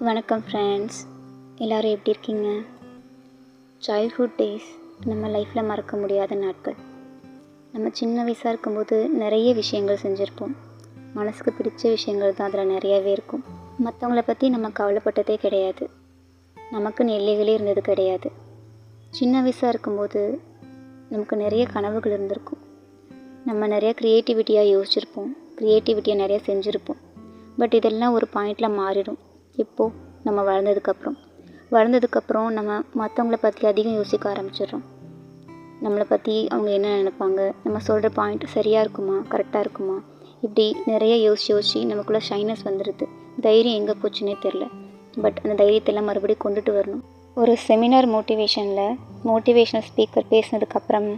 வணக்கம் ஃப்ரெண்ட்ஸ், எல்லோரும் எப்படி இருக்கீங்க? சைல்ட்ஹுட் டேஸ் நம்ம லைஃப்பில் மறக்க முடியாத நாட்கள். நம்ம சின்ன வயசாக இருக்கும்போது நிறைய விஷயங்கள் செஞ்சுருப்போம். மனசுக்கு பிடிச்ச விஷயங்கள் தான் அதில் நிறையாவே இருக்கும். மற்றவங்கள பற்றி நம்ம கவலைப்பட்டதே கிடையாது. நமக்குன்னு எல்லைகளே இருந்தது கிடையாது. சின்ன வயசாக இருக்கும்போது நமக்கு நிறைய கனவுகள் இருந்திருக்கும். நம்ம நிறைய க்ரியேட்டிவிட்டியாக யோசிச்சிருப்போம், க்ரியேட்டிவிட்டியாக நிறைய செஞ்சுருப்போம். பட் இதெல்லாம் ஒரு பாயிண்டில் மாறிடும். இப்போது நம்ம வளர்ந்ததுக்கப்புறம் நம்ம மற்றவங்கள பற்றி அதிகம் யோசிக்க ஆரம்பிச்சிடுறோம். நம்மளை பற்றி அவங்க என்ன நினைப்பாங்க, நம்ம சொல்கிற பாயிண்ட் சரியாக இருக்குமா, கரெக்டாக இருக்குமா, இப்படி நிறைய யோசிச்சு நமக்குள்ளே ஷைனஸ் வந்துடுது. தைரியம் எங்கே போச்சுன்னே தெரில. பட் அந்த தைரியத்தெல்லாம் மறுபடியும் கொண்டுட்டு வரணும். ஒரு செமினார் மோட்டிவேஷனல் ஸ்பீக்கர் பேசினதுக்கப்புறம்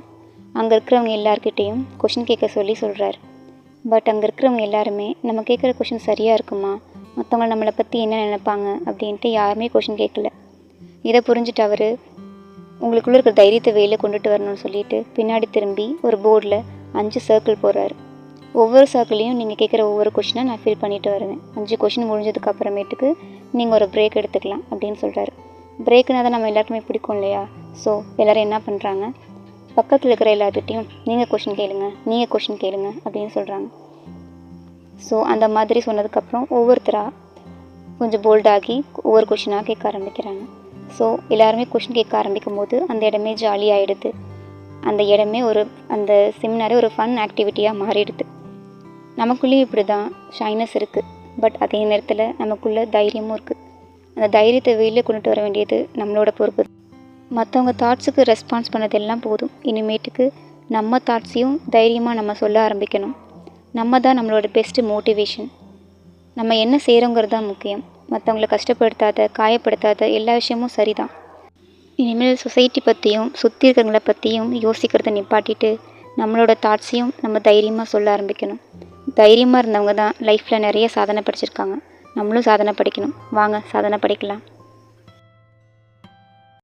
அங்கே இருக்கிறவங்க எல்லாருக்கிட்டேயும் கொஷின் கேட்க சொல்கிறார். பட் அங்கே இருக்கிறவங்க எல்லாருமே நம்ம கேட்குற கொஷின் சரியாக இருக்குமா, மற்றவங்க நம்மளை பற்றி என்ன நினைப்பாங்க அப்படின்ட்டு யாருமே கொஷின் கேட்கல. இதை புரிஞ்சுட்டு அவர் உங்களுக்குள்ளே இருக்கிற தைரியத்தை வெளியில் கொண்டுட்டு வரணும்னு சொல்லிட்டு பின்னாடி திரும்பி ஒரு போர்டில் 5 சர்க்கிள் போடுறாரு. ஒவ்வொரு சர்க்கிளையும் நீங்கள் கேட்குற ஒவ்வொரு கொஷினாக நான் ஃபில் பண்ணிட்டு வருவேன். 5 கொஷின் முடிஞ்சதுக்கு அப்புறமேட்டுக்கு நீங்கள் ஒரு பிரேக் எடுத்துக்கலாம் அப்படின்னு சொல்கிறாரு. பிரேக்குனா தான் நம்ம எல்லாருக்குமே பிடிக்கும் இல்லையா? ஸோ எல்லோரும் என்ன பண்ணுறாங்க, பக்கத்தில் இருக்கிற எல்லாத்துட்டையும் நீங்கள் கொஷின் கேளுங்க அப்படின்னு சொல்கிறாங்க. ஸோ அந்த மாதிரி சொன்னதுக்கப்புறம் ஒவ்வொருத்தராக கொஞ்சம் போல்டாகி ஒவ்வொரு கொஷினாக கேட்க ஆரம்பிக்கிறாங்க. ஸோ எல்லாருமே கொஷின் கேட்க ஆரம்பிக்கும் போது அந்த இடமே ஜாலியாகிடுது. அந்த இடமே அந்த செமினாரே ஒரு ஃபன் ஆக்டிவிட்டியாக மாறிடுது. நமக்குள்ளேயும் இப்படி தான் ஷைனஸ் இருக்குது. பட் அதே நேரத்தில் நமக்குள்ளே தைரியமும் இருக்குது. அந்த தைரியத்தை வெளியே கொண்டுட்டு வர வேண்டியது நம்மளோட பொறுப்பு. மற்றவங்க தாட்ஸுக்கு ரெஸ்பான்ஸ் பண்ணதெல்லாம் போதும். இனிமேட்டுக்கு நம்ம தாட்ஸையும் தைரியமாக நம்ம சொல்ல ஆரம்பிக்கணும். நம்ம தான் நம்மளோட பெஸ்ட்டு மோட்டிவேஷன். நம்ம என்ன செய்கிறோங்கிறது தான் முக்கியம். மற்றவங்களை கஷ்டப்படுத்தாத, காயப்படுத்தாத எல்லா விஷயமும் சரிதான். இனிமேல் சொசைட்டி பற்றியும் சுற்றி இருக்கிறவங்கள பற்றியும் யோசிக்கிறத நிப்பாட்டிட்டு நம்மளோட தாட்ஸையும் நம்ம தைரியமாக சொல்ல ஆரம்பிக்கணும். தைரியமாக இருந்தவங்க தான் லைஃப்பில் நிறைய சாதனை படிச்சிருக்காங்க. நம்மளும் சாதனை படிக்கணும். வாங்க சாதனை படிக்கலாம்.